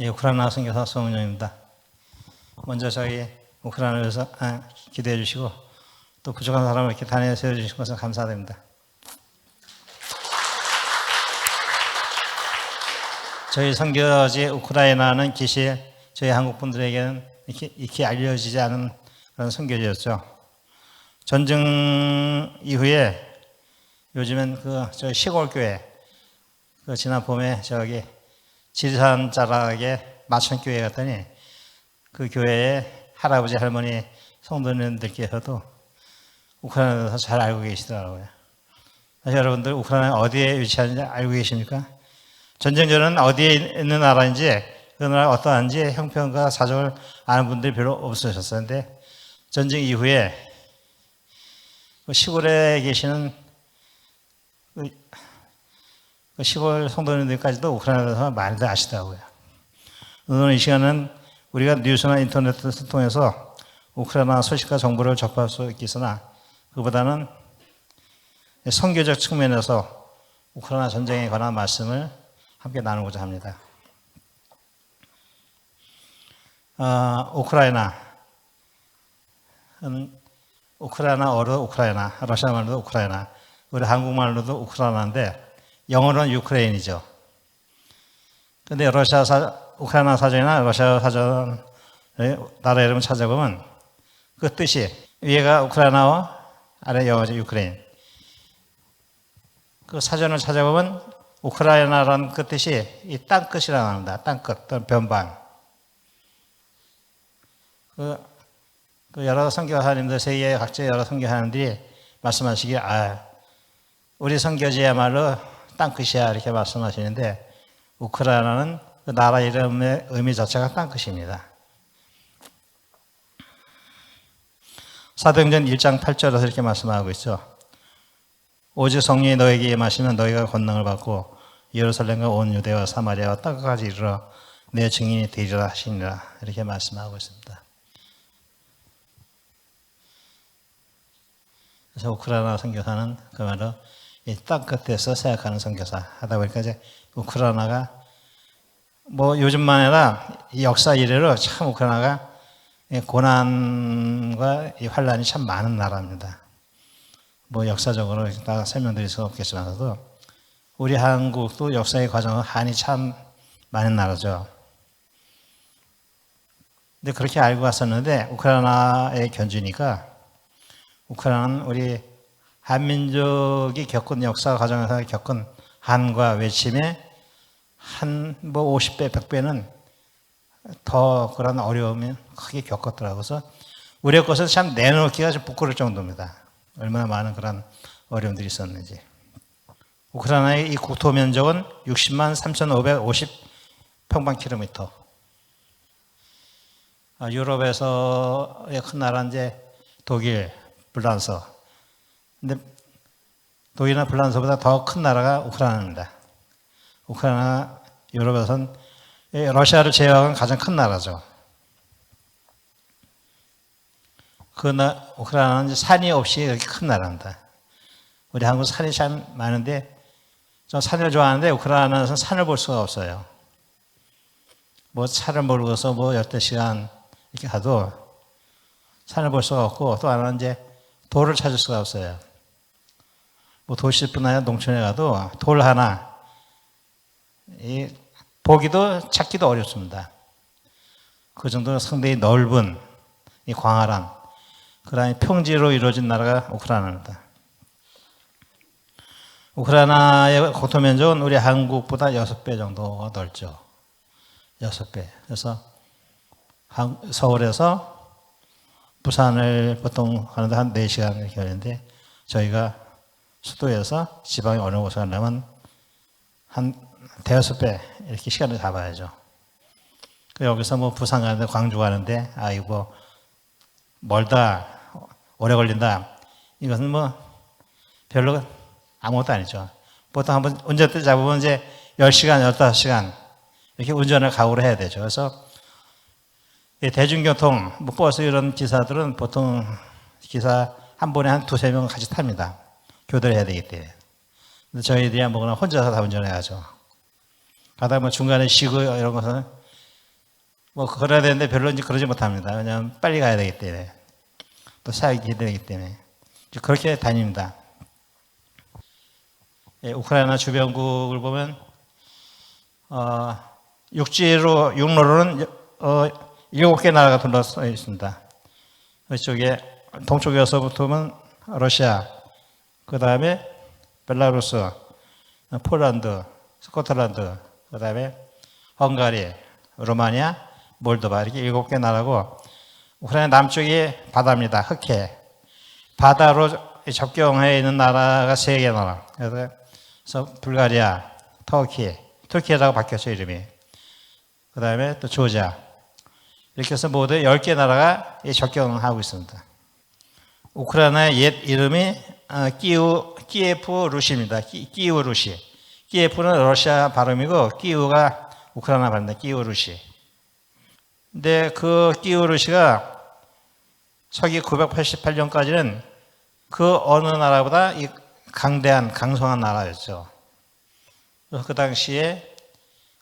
우크라이나 선교사 송은영입니다. 먼저 저희 우크라이나를 위해서 기도해 주시고 또 부족한 사람을 이렇게 단에 세워주신 것을 감사드립니다. 저희 선교지 우크라이나는 기시 저희 한국 분들에게는 익히 알려지지 않은 그런 선교지였죠. 전쟁 이후에 요즘엔 저희 시골 교회 지난 봄에 저기 지리산 자락에 마천교회 갔더니 그 교회에 할아버지 할머니 성도님들께서도 우크라이나에서 잘 알고 계시더라고요. 사실 여러분들 우크라이나 어디에 위치하는지 알고 계십니까? 전쟁 전에는 어디에 있는 나라인지 그 나라가 어떠한지 형편과 사정을 아는 분들이 별로 없으셨었는데 전쟁 이후에 시골에 계시는 시골 성도님들까지도 우크라이나에서 많이들 아시더라고요. 오늘 이 시간은 우리가 뉴스나 인터넷을 통해서 우크라이나 소식과 정보를 접할 수 있겠으나 그보다는 선교적 측면에서 우크라이나 전쟁에 관한 말씀을 함께 나누고자 합니다. 우크라이나어로 우크라이나, 러시아 말로도 우크라이나, 우리 한국말로도 우크라이나인데 영어로는 유크레인이죠. 근데 우크라이나 사전이나 러시아 사전 나라 이름을 찾아보면 그 뜻이 위에가 우크라이나어, 아래 영어죠, 유크레인. 그 사전을 찾아보면 우크라이나라는 그 뜻이 이 땅끝이라고 합니다. 땅끝 또는 변방. 여러 선교사님들, 세계 각지의 여러 선교사님들이 말씀하시기에 우리 선교지야말로 땅끝이야 이렇게 말씀하시는데 우크라이나는 그 나라 이름의 의미 자체가 땅끝입니다. 사도행전 1장 8절에서 이렇게 말씀하고 있죠. 오직 성령이 너에게 임하시면 너희가 권능을 받고 예루살렘과 온 유대와 사마리아와 땅끝까지 이르러 내 증인이 되리라 하시니라 이렇게 말씀하고 있습니다. 그래서 우크라이나 선교사는 그야말로 이 땅끝에서 생각하는 선교사 하다 보니까 이제 우크라이나가 요즘만 아니라 이 역사 이래로 참 우크라이나가 고난과 이 환란이 참 많은 나라입니다. 역사적으로 다 설명드릴 수 없겠지만서도 우리 한국도 역사의 과정은 한이 참 많은 나라죠. 근데 그렇게 알고 갔었는데 우크라이나에 견주니까 우크라이나는 우리 한민족이 겪은 역사 과정에서 겪은 한과 외침에 한 50배, 100배는 더 그런 어려움이 크게 겪었더라고요. 그래서 우리의 것을 참 내놓기가 좀 부끄러울 정도입니다. 얼마나 많은 그런 어려움들이 있었는지. 우크라이나의 이 국토 면적은 60만 3,550 평방킬로미터. 유럽에서의 큰 나라는 이제 독일, 프랑스. 근데 독일이나 프랑스보다 더 큰 나라가 우크라이나입니다. 우크라이나 유럽에서는 러시아를 제외하고는 가장 큰 나라죠. 우크라이나는 이제 산이 없이 이렇게 큰 나라입니다. 우리 한국 산이 참 많은데 저 산을 좋아하는데 우크라이나에서는 산을 볼 수가 없어요. 차를 몰고서 열댓 시간 이렇게 가도 산을 볼 수가 없고 또 하나는 이제 돌을 찾을 수가 없어요. 도시뿐 아니라 농촌에 가도 돌 하나 보기도 찾기도 어렵습니다. 그 정도로 상당히 넓은 이 광활한 그런 평지로 이루어진 나라가 우크라이나입니다. 우크라이나의 국토 면적은 우리 한국보다 6배 정도가 넓죠. 6배. 그래서 서울에서 부산을 보통 가는데 한 4시간 이렇게 걸리는데 저희가 수도에서 지방에 어느 곳에 가려면 한 대여섯 배 이렇게 시간을 잡아야죠. 여기서 부산 가는데 광주 가는데 이거 멀다 오래 걸린다 이것은 별로 아무것도 아니죠. 보통 한번 운전대 잡으면 이제 10시간 15시간 이렇게 운전을 각오로 해야 되죠. 그래서 대중교통 버스 이런 기사들은 보통 기사 한 번에 한 2-3명 같이 탑니다. 교대를 해야 되기 때문에. 근데 저희들이 혼자서 다 운전해야죠. 가다 중간에 쉬고 이런 것은 뭐 그래야 되는데 별로 이제 그러지 못합니다. 왜냐하면 빨리 가야 되기 때문에 또 사역이 기대되기 때문에 그렇게 다닙니다. 예, 우크라이나 주변국을 보면 육로로는 7개 나라가 둘러싸여 있습니다. 이쪽에 동쪽에서부터 보면 러시아, 그 다음에 벨라루스, 폴란드, 스코틀란드, 그 다음에 헝가리, 루마니아, 몰도바 이렇게 7개 나라고 우크라이나 남쪽이 바다입니다. 흑해. 바다로 접경해 있는 나라가 3개 나라. 그래서 불가리아, 터키라고 바뀌었죠, 이름이. 그 다음에 또 조지아. 이렇게 해서 모두 10개 나라가 접경하고 있습니다. 우크라이나의 옛 이름이 키예프 루시입니다. 키예프 루시. 키예프는 러시아 발음이고 키우가 우크라이나 발음입니다. 키예프 루시. 근데 그 키예프 루시가 서기 988년까지는 그 어느 나라보다 이 강성한 나라였죠. 그 당시에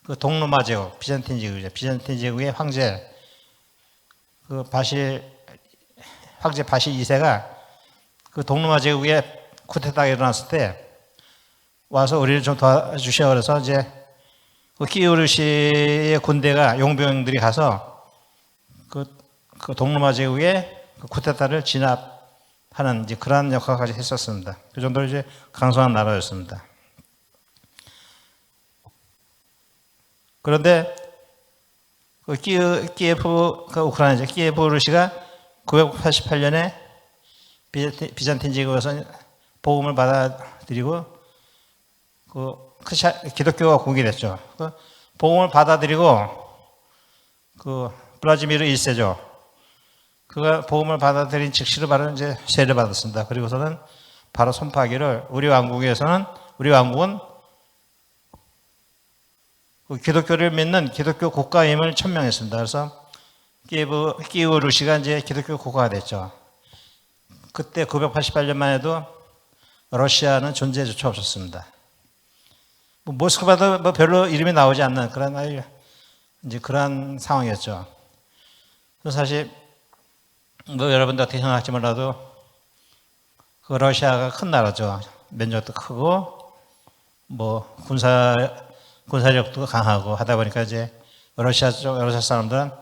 그 동로마 제국, 비잔틴 제국이죠. 비잔틴 제국의 황제 바실 2세가 그 동로마 제국에 쿠데타가 일어났을 때 와서 우리를 좀 도와주셔 그래서 이제 그 키예프 루시의 군대가 용병들이 가서 그 동로마 제국의 그 쿠데타를 진압하는 이제 그러한 역할까지 했었습니다. 그 정도로 이제 강성한 나라였습니다. 그런데 그 키예프, 그 우크라이나죠. 키예프 루시가 988년에 비잔틴 제국에서 복음을 받아들이고 그 기독교가 공개됐죠. 그 복음을 받아들이고 그 블라디미르 1세죠. 그가 복음을 받아들인 즉시로 바로 이제 세례를 받았습니다. 그리고서는 바로 선포하기를 우리 왕국은 그 기독교를 믿는 기독교 국가임을 천명했습니다. 그래서 키예프 루시가 이제 기독교 국가가 됐죠. 그때 988년만 해도 러시아는 존재조차 없었습니다. 모스크바도 뭐 별로 이름이 나오지 않는 그런 상황이었죠. 그래서 사실 뭐 여러분들 어떻게 생각할지 몰라도 그 러시아가 큰 나라죠. 면적도 크고 뭐 군사력도 강하고 하다 보니까 이제 러시아 사람들은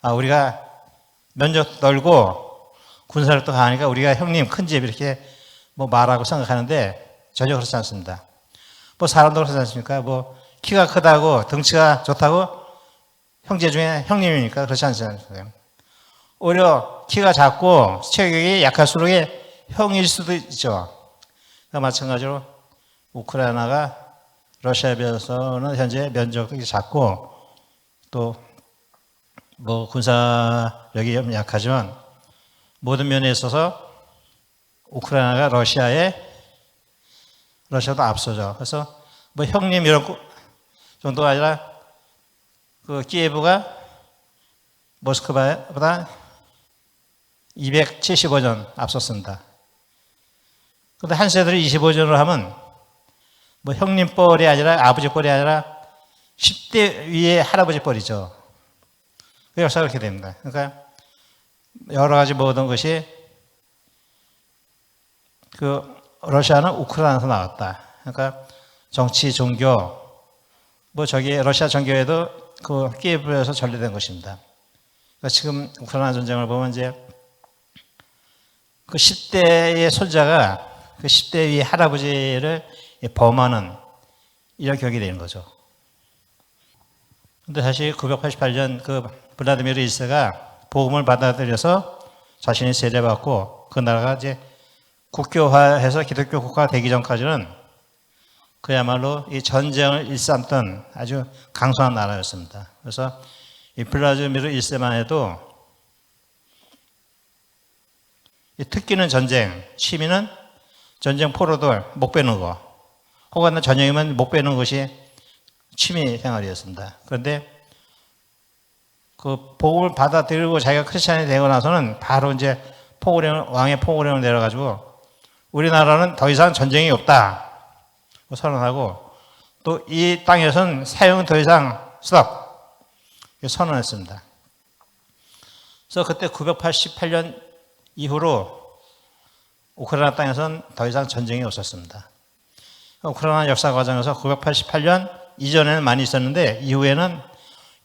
우리가 면적 넓고 군사력도 강하니까 우리가 형님 큰 집 이렇게 뭐 말하고 생각하는데 전혀 그렇지 않습니다. 뭐 사람도 그렇지 않습니까? 뭐 키가 크다고 덩치가 좋다고 형제 중에 형님이니까 그렇지 않습니까? 오히려 키가 작고 체격이 약할수록 형일 수도 있죠. 마찬가지로 우크라이나가 러시아에 비해서는 현재 면적도 작고 또 뭐 군사력이 약하지만 모든 면에 있어서 우크라이나가 러시아도 앞서죠. 그래서 뭐 형님 이런 정도가 아니라 그 키예프가 모스크바보다 275년 앞섰습니다. 그런데 한 세대를 25년으로 하면 뭐 형님 뻘이 아니라 아버지 뻘이 아니라 10대 위의 할아버지 뻘이죠. 그 역사가 그렇게 됩니다. 그러니까 여러 가지 모든 것이 그 러시아는 우크라이나에서 나왔다. 그러니까 정치, 종교, 뭐 저기 러시아 정교회도 그 키예프에서 전래된 것입니다. 그러니까 지금 우크라이나 전쟁을 보면 이제 그 10대의 손자가 그 10대 위의 할아버지를 범하는 이런 격이 되는 거죠. 근데 사실 988년 그 블라디미르 1세가 복음을 받아들여서 자신이 세례받고 그 나라가 이제 국교화해서 기독교 국가가 되기 전까지는 그야말로 이 전쟁을 일삼던 아주 강성한 나라였습니다. 그래서 이 블라디미르 1세만 해도 이 특기는 전쟁, 취미는 전쟁 포로들 목 베는 거, 혹은 전쟁이면 목 베는 것이 취미 생활이었습니다. 그런데 그 복음을 받아들이고 자기가 크리스찬이 되고 나서는 바로 이제 왕의 포고령을 내려가지고 우리나라는 더 이상 전쟁이 없다 선언하고 또 이 땅에서는 사형은 더 이상 스톱 선언했습니다. 그래서 그때 988년 이후로 우크라이나 땅에서는 더 이상 전쟁이 없었습니다. 우크라이나 역사 과정에서 988년 이전에는 많이 있었는데 이후에는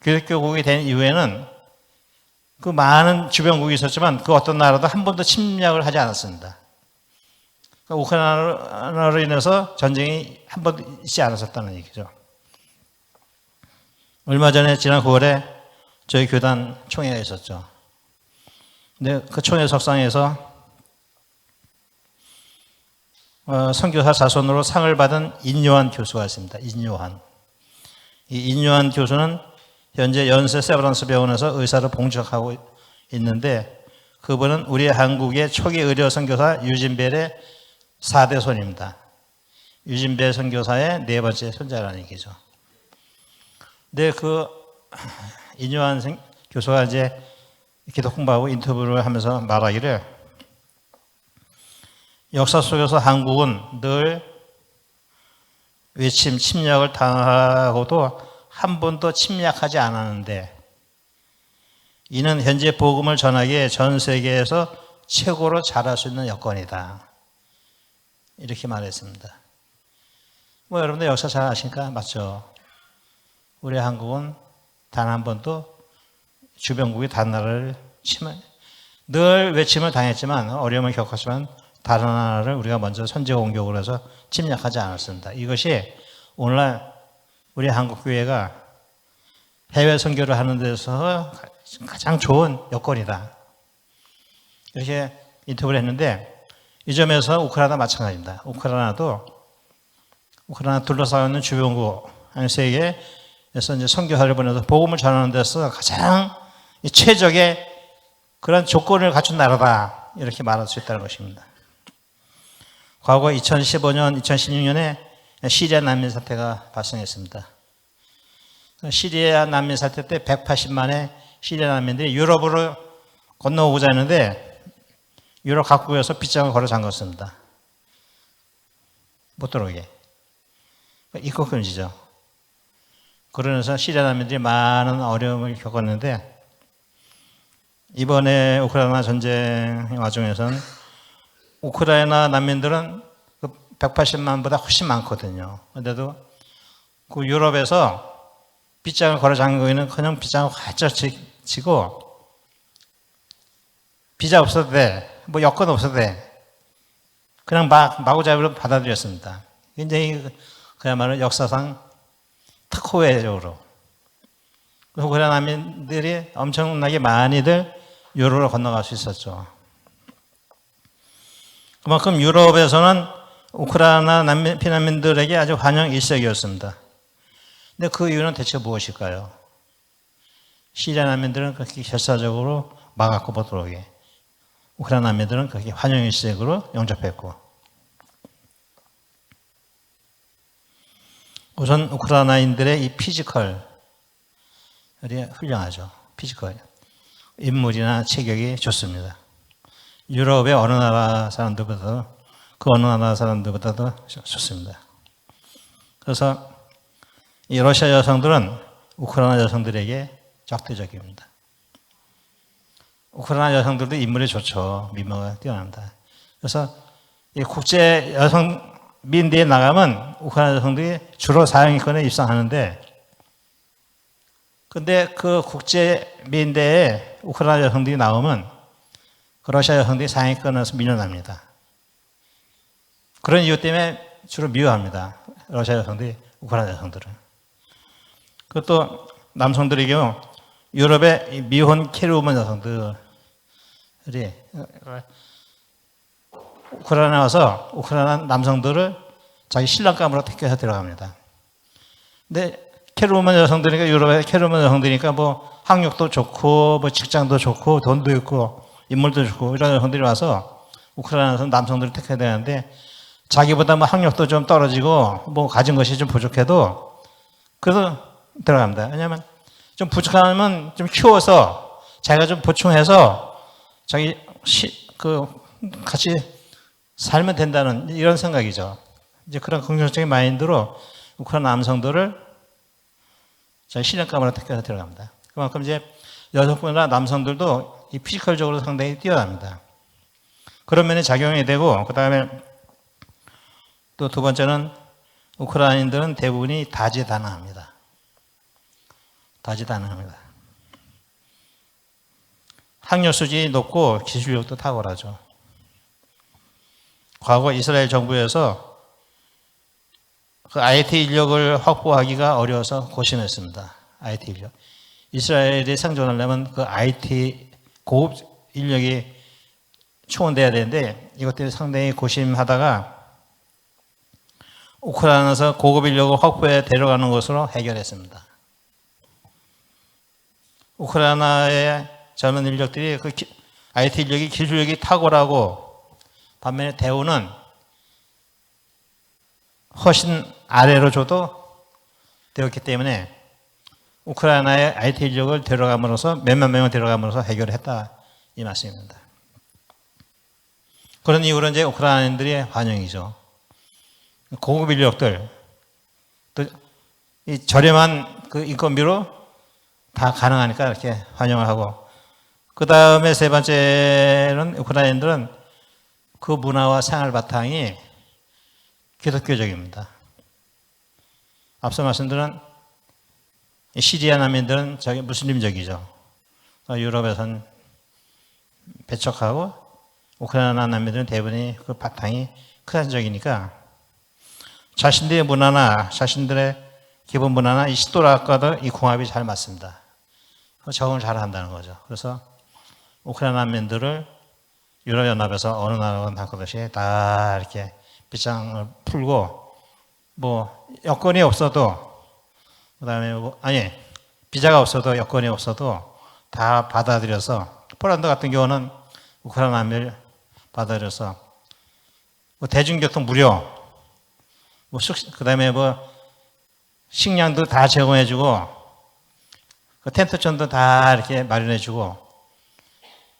기독교국이 된 이후에는 그 많은 주변국이 있었지만 그 어떤 나라도 한 번도 침략을 하지 않았습니다. 그러니까 우크라이나로 인해서 전쟁이 한 번도 있지 않았었다는 얘기죠. 얼마 전에 지난 9월에 저희 교단 총회가 있었죠. 근데 그 총회 석상에서 선교사 자손으로 상을 받은 인요한 교수가 있습니다. 인요한. 이 인요한 교수는 현재 연세 세브란스 병원에서 의사로 봉직하고 있는데 그분은 우리 한국의 초기 의료 선교사 유진벨의 4대 손입니다. 유진벨 선교사의 4번째 손자라는 얘기죠. 근데 그 인요한 교수가 이제 기독 공부하고 인터뷰를 하면서 말하기를 역사 속에서 한국은 늘 외침, 침략을 당하고도 한 번도 침략하지 않았는데 이는 현재 복음을 전하기에 전 세계에서 최고로 잘할 수 있는 여건이다. 이렇게 말했습니다. 뭐 여러분들 역사 잘 아시니까 맞죠? 우리 한국은 단 한 번도 주변국이 다른 나라를 늘 외침을 당했지만 어려움을 겪었지만 다른 나라를 우리가 먼저 선제 공격을 해서 침략하지 않았습니다. 이것이 오늘날 우리 한국교회가 해외 선교를 하는 데서 가장 좋은 여건이다. 이렇게 인터뷰를 했는데 이 점에서 우크라이나 마찬가지입니다. 우크라이나 둘러싸여 있는 주변국 한 세계에서 이제 선교사를 보내서 복음을 전하는 데서 가장 최적의 그런 조건을 갖춘 나라다. 이렇게 말할 수 있다는 것입니다. 과거 2015년, 2016년에 시리아 난민 사태가 발생했습니다. 시리아 난민 사태 때 180만의 시리아 난민들이 유럽으로 건너오고자 했는데 유럽 각국에서 빗장을 걸어 잠갔습니다. 못 들어오게. 입국 금지죠. 그러면서 시리아 난민들이 많은 어려움을 겪었는데 이번에 우크라이나 전쟁 와중에서는 우크라이나 난민들은 180만보다 훨씬 많거든요. 그런데도 그 유럽에서 빗장을 걸어 잠그기는 그냥 빗장을 활짝 치고 비자 없어도 돼, 뭐 여건 없어도 돼, 그냥 마구잡이로 받아들였습니다. 굉장히 그야말로 역사상 특호외적으로 우크라이나 난민들이 엄청나게 많이들 유럽으로 건너갈 수 있었죠. 그만큼 유럽에서는 우크라이나 피난민들에게 아주 환영 일색이었습니다. 근데 그 이유는 대체 무엇일까요? 시리아 난민들은 그렇게 결사적으로 막았고 못 들어오게, 우크라이나 난민들은 그렇게 환영 일색으로 영접했고, 우선 우크라이나인들의 이 피지컬이 훌륭하죠. 피지컬. 인물이나 체격이 좋습니다. 유럽의 어느 나라 사람들보다도 그 어느 나라 사람들보다도 좋습니다. 그래서 이 러시아 여성들은 우크라이나 여성들에게 적대적입니다. 우크라이나 여성들도 인물이 좋죠. 미모가 뛰어납니다. 그래서 이 국제 여성 민대에 나가면 우크라이나 여성들이 주로 사형권에 입성하는데, 근데 그 국제 민대에 우크라이나 여성들이 나오면 그 러시아 여성들이 상위권에서 밀려납니다. 그런 이유 때문에 주로 미워합니다. 러시아 여성들이 우크라이나 여성들은. 그것도 남성들의 경우 유럽의 미혼 캐리우먼 여성들이 우크라이나 와서 우크라이나 남성들을 자기 신랑감으로 택해서 들어갑니다. 근데 캐리우먼 여성들이니까, 유럽의 캐리우먼 여성들이니까 뭐 학력도 좋고 뭐 직장도 좋고 돈도 있고 인물도 좋고 이런 여성들이 와서 우크라이나에서 남성들을 택해야 되는데 자기보다 뭐 학력도 좀 떨어지고 뭐 가진 것이 좀 부족해도 그래도 들어갑니다. 왜냐하면 좀 부족하면 좀 키워서 자기가 좀 보충해서 자기 같이 살면 된다는 이런 생각이죠. 이제 그런 긍정적인 마인드로 우크라이나 남성들을 자기 신랑감으로 택해서 들어갑니다. 그만큼 이제 여성분이나 남성들도 이 피지컬적으로 상당히 뛰어납니다. 그런 면에 작용이 되고, 그 다음에 또 두 번째는 우크라이나인들은 대부분이 다재다능합니다. 다재다능합니다. 학력 수준이 높고 기술력도 탁월하죠. 과거 이스라엘 정부에서 그 IT 인력을 확보하기가 어려워서 고심했습니다. IT 인력. 이스라엘이 생존하려면 그 IT 고급 인력이 충원돼야 되는데 이것들이 상당히 고심하다가 우크라이나에서 고급 인력을 확보해 데려가는 것으로 해결했습니다. 우크라이나의 젊은 인력들이 그 IT 인력이 기술력이 탁월하고 반면에 대우는 훨씬 아래로 줘도 되었기 때문에 우크라이나의 IT 인력을 데려감으로써 몇만 명을 데려감으로써 해결했다 이 말씀입니다. 그런 이유로 이제 우크라이나인들의 환영이죠. 고급 인력들 또 이 저렴한 그 인건비로 다 가능하니까 이렇게 환영을 하고 그 다음에 세 번째는 우크라이나인들은 그 문화와 생활 바탕이 기독교적입니다. 앞서 말씀드린 시리아 난민들은 저기 무슬림적이죠. 유럽에선 배척하고 우크라이나 난민들은 대부분이 그 바탕이 크리스천적이니까 자신들의 문화나 자신들의 기본 문화나 이 시도락과도 이 궁합이 잘 맞습니다. 적응을 잘 한다는 거죠. 그래서 우크라이나 난민들을 유럽연합에서 어느 나라건 한것이 다 이렇게 빗장을 풀고 뭐 여건이 없어도 그다음에 비자가 없어도 여건이 없어도 다 받아들여서 폴란드 같은 경우는 우크라이나 난민을 받아들여서 뭐 대중교통 무료 뭐 그다음에 뭐 식량도 다 제공해주고 그 텐트촌도 다 이렇게 마련해주고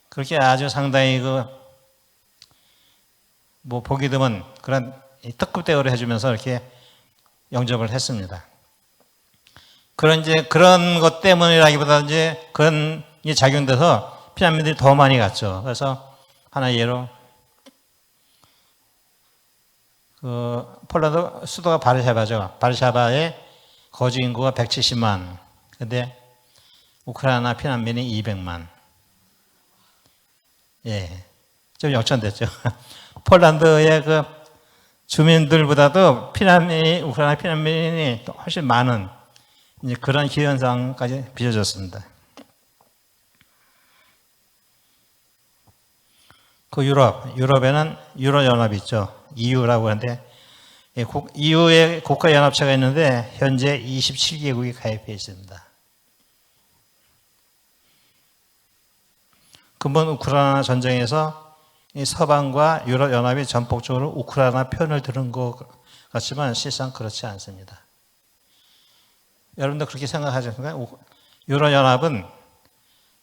그렇게 아주 상당히 뭐 보기 드문 그런 특급 대우를 해주면서 이렇게 영접을 했습니다. 그런 것 때문이라기보다 이제 그런 게 작용돼서 피난민들이 더 많이 갔죠. 그래서 하나 예로 그 폴란드 수도가 바르샤바죠. 바르샤바의 거주 인구가 170만. 근데 우크라이나 피난민이 200만. 예. 좀 역전됐죠. 폴란드의 그 주민들보다도 우크라이나 피난민이 훨씬 많은 이제 그런 기현상까지 빚어졌습니다. 그 유럽에는 유로연합이 있죠. EU라고 하는데 EU의 국가연합체가 있는데 현재 27개국이 가입해 있습니다. 근본 우크라이나 전쟁에서 이 서방과 유럽연합이 전폭적으로 우크라이나 편을 들은 것 같지만 실상 그렇지 않습니다. 여러분도 그렇게 생각하십니까? 유럽연합은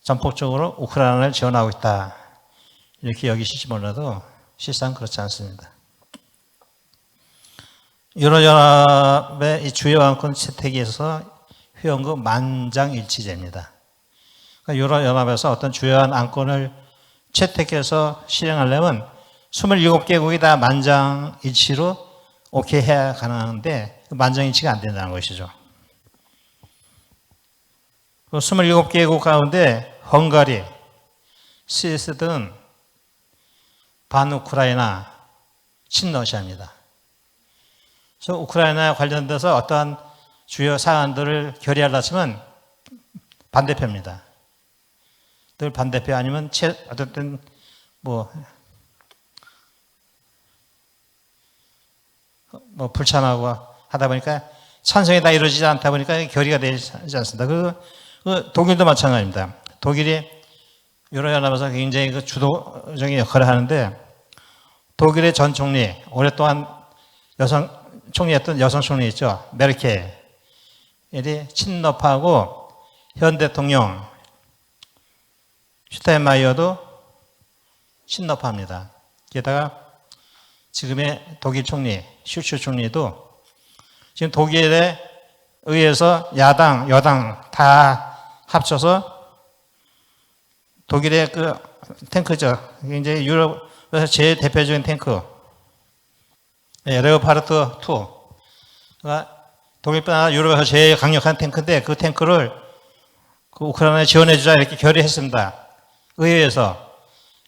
전폭적으로 우크라이나를 지원하고 있다. 이렇게 여기실지 몰라도 실상 그렇지 않습니다. 유럽연합의 이 주요 안건 채택에 있어서 회원국 만장일치제입니다. 그러니까 유럽연합에서 어떤 주요한 안건을 채택해서 실행하려면 27개국이 다 만장일치로 오케이 해야 가능한데 만장일치가 안 된다는 것이죠. 27개국 가운데 헝가리, 스위스 등 반우크라이나, 친러시아입니다. 그래서 우크라이나에 관련돼서 어떠한 주요 사안들을 결의하려 하시면 반대표입니다. 늘 반대표 아니면 어쨌든 뭐 불참하고 하다 보니까 찬성이 다 이루어지지 않다 보니까 결의가 되지 않습니다. 독일도 마찬가지입니다. 독일이 유럽연합에서 굉장히 주도적인 역할을 하는데 독일의 전 총리, 오랫동안 총리였던 여성 총리 있죠. 메르켈이 친러파고 현 대통령 슈타인마이어도 친러파입니다. 게다가 지금의 독일 총리 슈츠 총리도 지금 독일에 의해서 야당, 여당 다 합쳐서 독일의 그 탱크죠. 이제 유럽에서 제일 대표적인 탱크. 레오파르트 2가 독일뿐 아니라 유럽에서 제일 강력한 탱크인데 그 탱크를 그 우크라이나에 지원해주자 이렇게 결의했습니다. 의회에서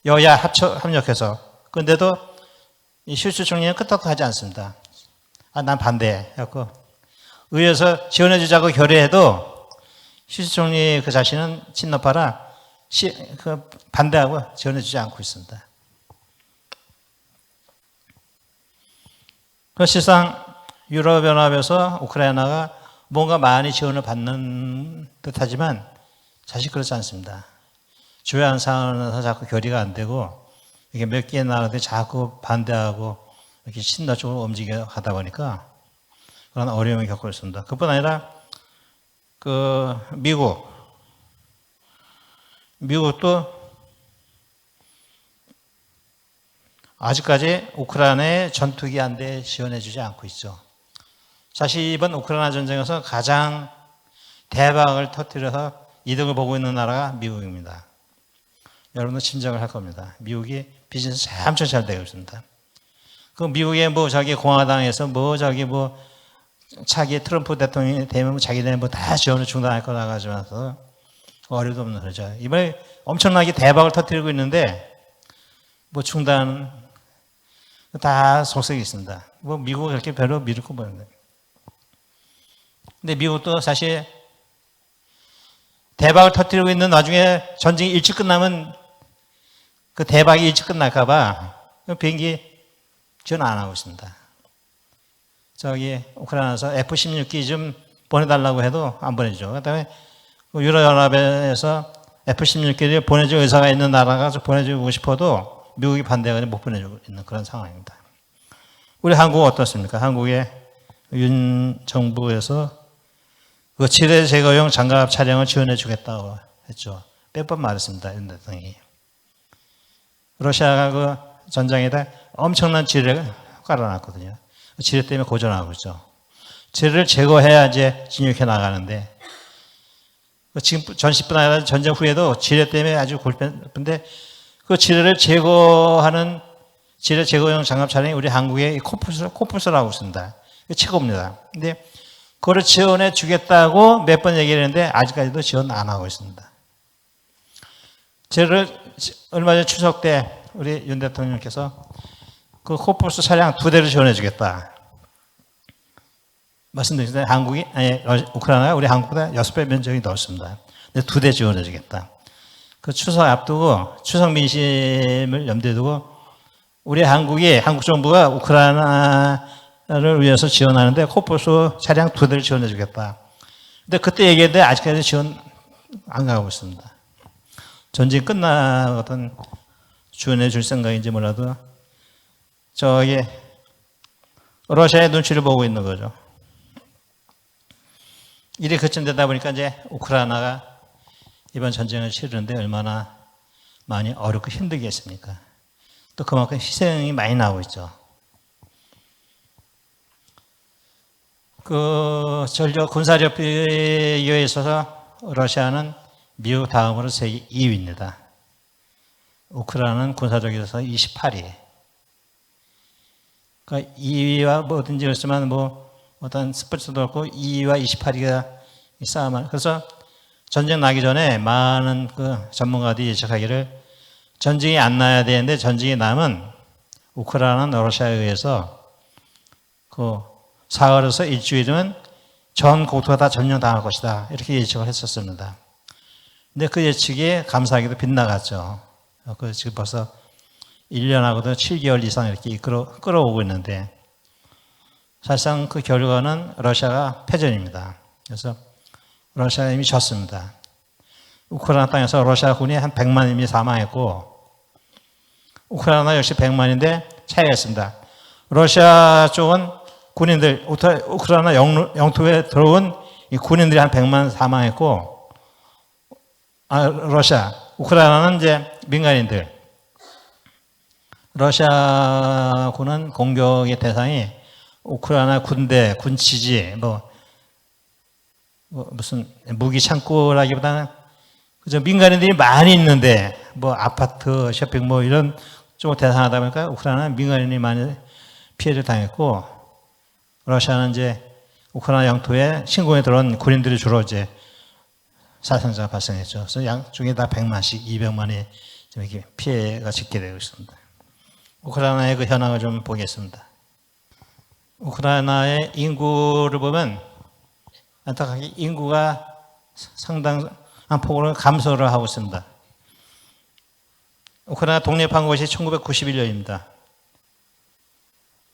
여야 합력해서. 그런데도 이 슈츠 총리는 끄떡도 하지 않습니다. 난 반대해. 그래서 의회에서 지원해주자고 결의해도 슈츠 총리 그 자신은 친노파라 반대하고 지원해주지 않고 있습니다. 실상 유럽연합에서 우크라이나가 뭔가 많이 지원을 받는 듯하지만 사실 그렇지 않습니다. 주요한 사안에서 자꾸 결의가 안 되고 이게 몇 개의 나라들이 자꾸 반대하고 이렇게 친노 쪽으로 움직여 가다 보니까 그런 어려움을 겪고 있습니다. 그뿐 아니라 그 미국도 아직까지 우크라이나에 전투기 한 대 지원해주지 않고 있죠. 사실 이번 우크라이나 전쟁에서 가장 대박을 터뜨려서 이득을 보고 있는 나라가 미국입니다. 여러분도 짐작을 할 겁니다. 미국이 비즈니스 엄청 잘 되고 있습니다. 그 미국의 뭐 자기 공화당에서 뭐 자기 뭐 차기 트럼프 대통령이 되면 자기네 뭐 다 지원을 중단할 거라 가지면서 어려도 없는 소리죠. 이번에 엄청나게 대박을 터뜨리고 있는데 뭐 중단 다 속색이 있습니다. 뭐 미국은 그렇게 별로 믿을 거 보는데. 근데 미국도 사실 대박을 터뜨리고 있는 와중에 전쟁이 일찍 끝나면 그 대박이 일찍 끝날까봐 비행기 지원 안 하고 있습니다. 저기 우크라이나에서 F-16기 좀 보내달라고 해도 안 보내죠. 그다음에 유럽연합에서 F-16기를 보내줄 의사가 있는 나라가 보내주고 싶어도 미국이 반대해서 못 보내주고 있는 그런 상황입니다. 우리 한국은 어떻습니까? 한국의 윤 정부에서 그 지뢰 제거용 장갑 차량을 지원해 주겠다고 했죠. 몇 번 말했습니다. 윤 대통령이. 러시아가 그 전장에다 엄청난 지뢰를 깔아놨거든요. 지뢰 때문에 고전하고 있죠. 지뢰를 제거해야 이제 진격해 나가는데 지금 전시뿐 아니라 전쟁 후에도 지뢰 때문에 아주 골픈데 그 지뢰를 제거하는 지뢰 제거용 장갑 차량이 우리 한국의 코뿔소라고 있습니다. 최고입니다. 근데 그거를 지원해 주겠다고 몇 번 얘기를 했는데 아직까지도 지원 안 하고 있습니다. 얼마 전 추석 때 우리 윤 대통령께서 그 코뿔소 차량 2대를 지원해 주겠다 말씀드렸는데 우크라이나가 우리 한국보다 6배 면적이 넓습니다. 근데 2대 지원해 주겠다. 그 추석 앞두고 추석 민심을 염두에 두고 우리 한국 정부가 우크라이나를 위해서 지원하는데 코뿔소 차량 2대를 지원해 주겠다. 근데 그때 얘기했는데 아직까지 지원 안 가고 있습니다. 전쟁 끝나거든 지원해 줄 생각인지 몰라도 저기 러시아의 눈치를 보고 있는 거죠. 일이 그쯤되다 보니까 이제 우크라이나가 이번 전쟁을 치르는데 얼마나 많이 어렵고 힘들겠습니까? 또 그만큼 희생이 많이 나오고 있죠. 그 전력 군사력에 있어서 러시아는 미국 다음으로 세계 2위입니다. 우크라이나는 군사력에서 28위. 그러니까 2위와 뭐든지 그렇지만 뭐 어떤 스포츠도 그렇고 2위와 28위가 싸움을. 그래서 전쟁 나기 전에 많은 그 전문가들이 예측하기를 전쟁이 안 나야 되는데 전쟁이 나면 우크라이나는 러시아에 의해서 그 사흘에서 일주일은 전 국토가 다 점령당할 것이다. 이렇게 예측을 했었습니다. 근데 그 예측이 감사하게도 빗나갔죠. 그 지금 벌써 1년하고도 7개월 이상 이렇게 끌어오고 있는데 사실상 그 결과는 러시아가 패전입니다. 그래서 러시아가 이미 졌습니다. 우크라이나 땅에서 러시아 군이 한 100만이 사망했고 우크라이나 역시 100만인데 차이가 있습니다. 러시아 쪽은 군인들, 우크라이나 영토에 들어온 이 군인들이 한 100만 사망했고 우크라이나는 이제 민간인들. 러시아군은 공격의 대상이 우크라이나 군대, 군치지, 무슨 무기 창고라기보다는 그죠? 민간인들이 많이 있는데, 뭐 아파트, 쇼핑몰 이런 좀 대상하다 보니까 우크라이나는 민간인이 많이 피해를 당했고, 러시아는 이제 우크라이나 영토에 침공에 들어온 군인들이 주로 이제 사상자가 발생했죠. 그래서 양쪽에 다 100만씩, 200만이 좀 이렇게 피해가 짙게 되고 있습니다. 우크라이나의 그 현황을 좀 보겠습니다. 우크라이나의 인구를 보면 안타깝게 인구가 상당한 폭으로 감소를 하고 있습니다. 우크라이나 독립한 것이 1991년입니다.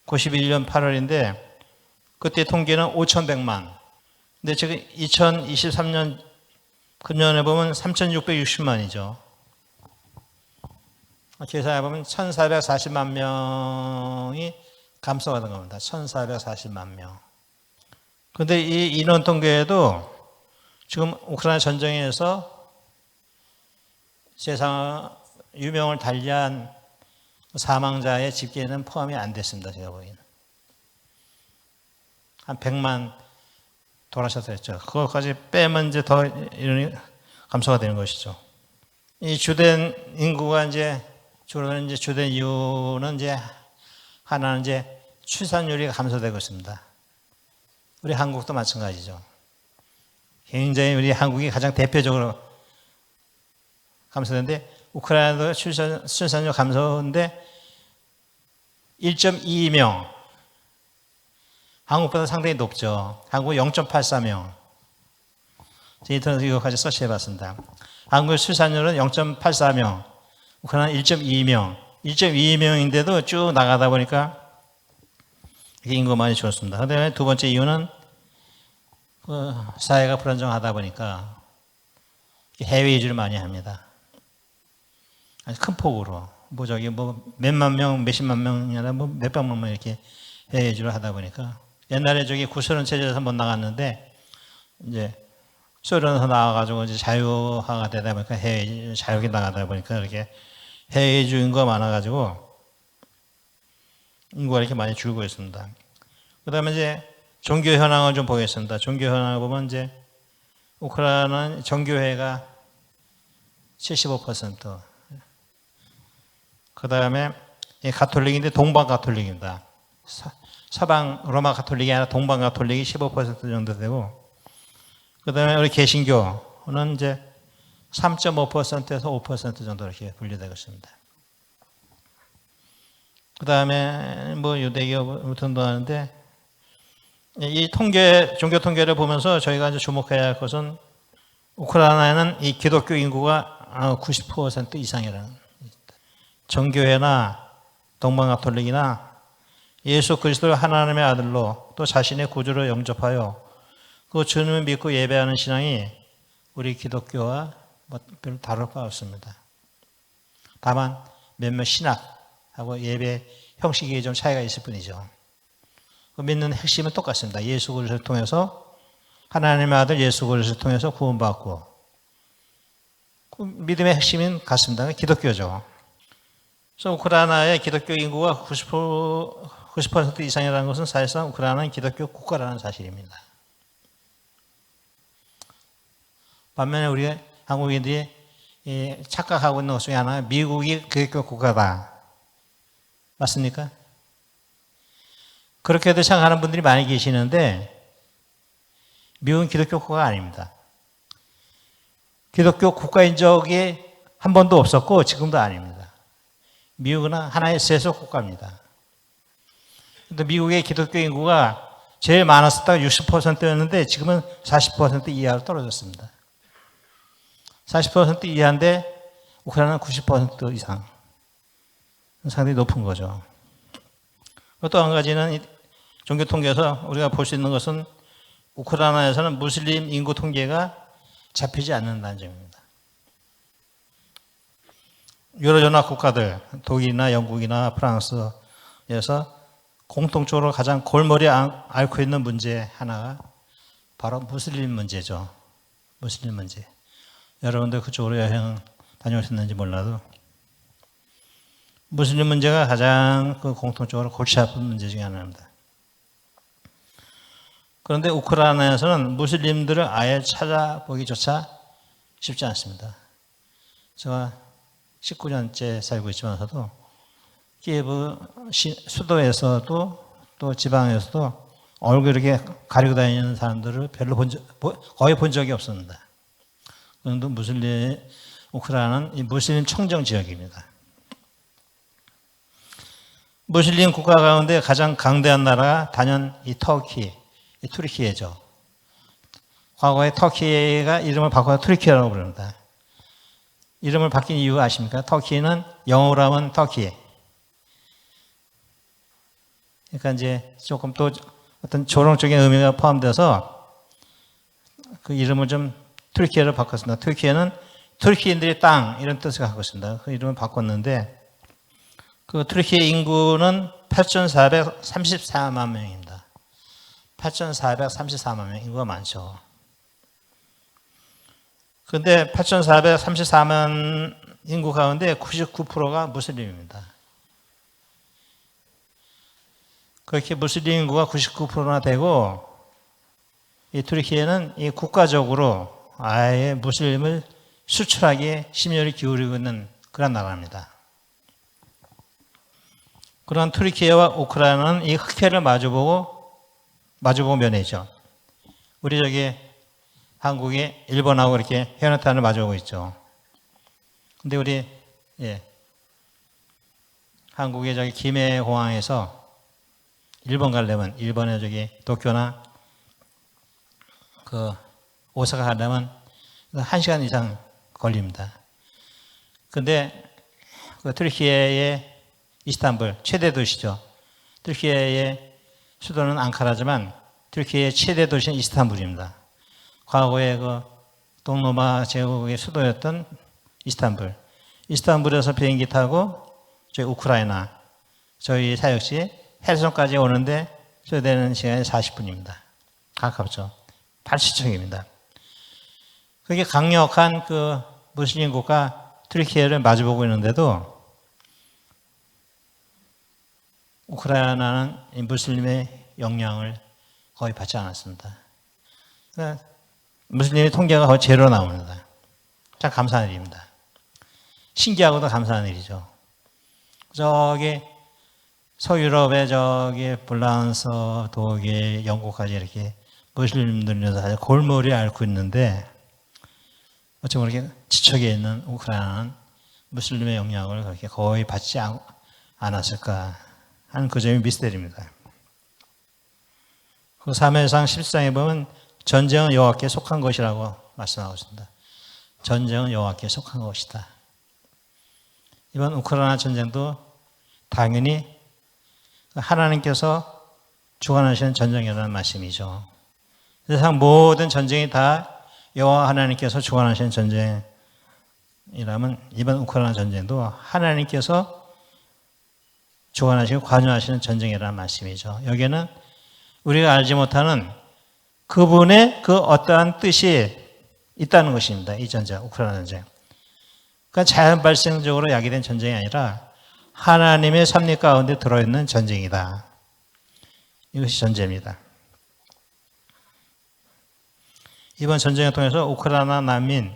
91년 8월인데 그때 통계는 5,100만. 근데 지금 2023년 금년에 보면 3,660만이죠. 계산해 보면 1,440만 명이 감소가 된 겁니다. 1,440만 명. 그런데 이 인원 통계에도 지금 우크라이나 전쟁에서 세상 유명을 달리한 사망자의 집계는 포함이 안 됐습니다. 제가 보기에는. 한 100만 돌아셨다 했죠. 그것까지 빼면 이제 더 인원이 감소가 되는 것이죠. 이 주된 인구가 이제 줄어드는 이제 주된 이유는 이제 하나는 이제 출산율이 감소되고 있습니다. 우리 한국도 마찬가지죠. 굉장히 우리 한국이 가장 대표적으로 감소되는데 우크라이나도 출산율 감소인데 1.22명. 한국보다 상당히 높죠. 한국 0.84명. 인터넷 이거까지 서치해봤습니다. 한국의 출산율은 0.84명, 우크라이나는 1.22명. 1.22명인데도 쭉 나가다 보니까 인구가 많이 줄었습니다. 그다음에 두 번째 이유는 사회가 불안정하다 보니까 해외 이주를 많이 합니다. 아주 큰 폭으로 몇만 명, 몇십만 명이 아니라 몇백만 명 이렇게 해외 이주를 하다 보니까 옛날에 구소련 체제에서 못 나갔는데 이제 소련에서 나와가지고 이제 자유화가 되다 보니까 해외 이주 자유롭게 나가다 보니까 이렇게 해외 이주 인구가 많아가지고 인구가 이렇게 많이 줄고 있습니다. 그다음에 이제 종교 현황을 좀 보겠습니다. 종교 현황을 보면 이제 우크라이나는 정교회가 75%. 그다음에 가톨릭인데 동방 가톨릭입니다. 서방 로마 가톨릭이 아니라 동방 가톨릭이 15% 정도 되고, 그다음에 우리 개신교는 이제 3.5%에서 5% 정도 이렇게 분류되고 있습니다. 그다음에 유대교 등등하는데 이 종교 통계를 보면서 저희가 이제 주목해야 할 것은 우크라이나에는 이 기독교 인구가 90% 이상이라는 정교회나 동방 가톨릭이나 예수 그리스도를 하나님의 아들로 또 자신의 구주로 영접하여 그 주님을 믿고 예배하는 신앙이 우리 기독교와 별로 다를 바 없습니다. 다만 몇몇 신학하고 예배 형식이 좀 차이가 있을 뿐이죠. 믿는 핵심은 똑같습니다. 예수 그리스도를 통해서 하나님의 아들 예수 그리스도를 통해서 구원받고 믿음의 핵심은 같습니다. 기독교죠. 그래서 우크라이나의 기독교 인구가 90% 이상이라는 것은 사실상 우크라이나는 기독교 국가라는 사실입니다. 반면에 우리 한국인들이 착각하고 있는 것 중에 하나가 미국이 기독교 국가다. 맞습니까? 그렇게도 생각하는 분들이 많이 계시는데 미국은 기독교 국가가 아닙니다. 기독교 국가인 적이 한 번도 없었고 지금도 아닙니다. 미국은 하나의 세속 국가입니다. 근데 미국의 기독교 인구가 제일 많았었다가 60%였는데 지금은 40% 이하로 떨어졌습니다. 40% 이하인데 우크라이나는 90% 이상. 상당히 높은 거죠. 또 한 가지는 종교 통계에서 우리가 볼 수 있는 것은 우크라이나에서는 무슬림 인구 통계가 잡히지 않는다는 점입니다. 유럽연합 국가들, 독일이나 영국이나 프랑스에서 공통적으로 가장 골머리에 앓고 있는 문제 하나가 바로 무슬림 문제죠. 무슬림 문제. 여러분들 그쪽으로 여행 다녀오셨는지 몰라도 무슬림 문제가 가장 공통적으로 골치 아픈 문제 중에 하나입니다. 그런데 우크라이나에서는 무슬림들을 아예 찾아보기조차 쉽지 않습니다. 제가 19년째 살고 있지만서도 키예브 수도에서도 또 지방에서도 얼굴 이렇게 가리고 다니는 사람들을 별로 거의 본 적이 없습니다. 그런데 우크라이나는 이 무슬림 청정 지역입니다. 무슬림 국가 가운데 가장 강대한 나라가 단연 이 터키, 이 투르키예죠. 과거에 터키가 이름을 바꿔서 투르키라고 부릅니다. 이름을 바뀐 이유 아십니까? 터키는 영어로 하면 터키. 그러니까 이제 조금 또 어떤 조롱적인 의미가 포함돼서 그 이름을 좀 투르키예로 바꿨습니다. 투르키예는 투르키인들의 땅 이런 뜻을 갖고 있습니다. 그 이름을 바꿨는데 그 투르키의 인구는 8,434만 명입니다. 8,434만 명 인구가 많죠. 그런데 8,434만 인구 가운데 99%가 무슬림입니다. 그렇게 무슬림 인구가 99%나 되고 이 투르키에는 이 국가적으로 아예 무슬림을 수출하기에 심혈을 기울이고 있는 그런 나라입니다. 그런 투르키예와 우크라이나는 이 흑해를 마주보고 면해죠. 우리 저기 한국이 일본하고 이렇게 해안탄을 마주보고 있죠. 근데 우리 한국의 저기 김해공항에서 일본 가려면 일본의 저기 도쿄나 그 오사카 가려면 1시간 이상 걸립니다. 근데 그 튀르키예의 이스탄불 최대 도시죠. 튀르키예의 수도는 앙카라지만 튀르키예의 최대 도시는 이스탄불입니다. 과거에 그 동로마 제국의 수도였던 이스탄불. 이스탄불에서 비행기 타고 저희 우크라이나 저희 사역지 헬손까지 오는데 소요되는 시간이 40분입니다. 가깝죠. 80척입니다. 그게 강력한 그 무슬림 국가 튀르키예를 마주보고 있는데도 우크라이나는 무슬림의 영향을 거의 받지 않았습니다. 그러니까 무슬림의 통계가 거의 제로 나옵니다. 참 감사한 일입니다. 신기하고도 감사한 일이죠. 저기 서유럽의 저기 프랑스, 독일, 영국까지 이렇게 무슬림들에서 아주 골머리 앓고 있는데 어쩌면 이렇게 지척에 있는 우크라이나는 무슬림의 영향을 그렇게 거의 받지 않았을까 하는 그 점이 미스터리입니다. 그 사무엘상 11장에 보면 전쟁은 여호와께 속한 것이라고 말씀하고 있습니다. 전쟁은 여호와께 속한 것이다. 이번 우크라이나 전쟁도 당연히 하나님께서 주관하시는 전쟁이라는 말씀이죠. 세상 모든 전쟁이 다 여호와 하나님께서 주관하시는 전쟁이라면 이번 우크라이나 전쟁도 하나님께서 주관하시고 관여하시는 전쟁이라는 말씀이죠. 여기에는 우리가 알지 못하는 그분의 그 어떠한 뜻이 있다는 것입니다. 이 전쟁, 우크라이나 전쟁. 그러니까 자연 발생적으로 야기된 전쟁이 아니라 하나님의 섭리 가운데 들어있는 전쟁이다. 이것이 전쟁입니다. 이번 전쟁을 통해서 우크라이나 난민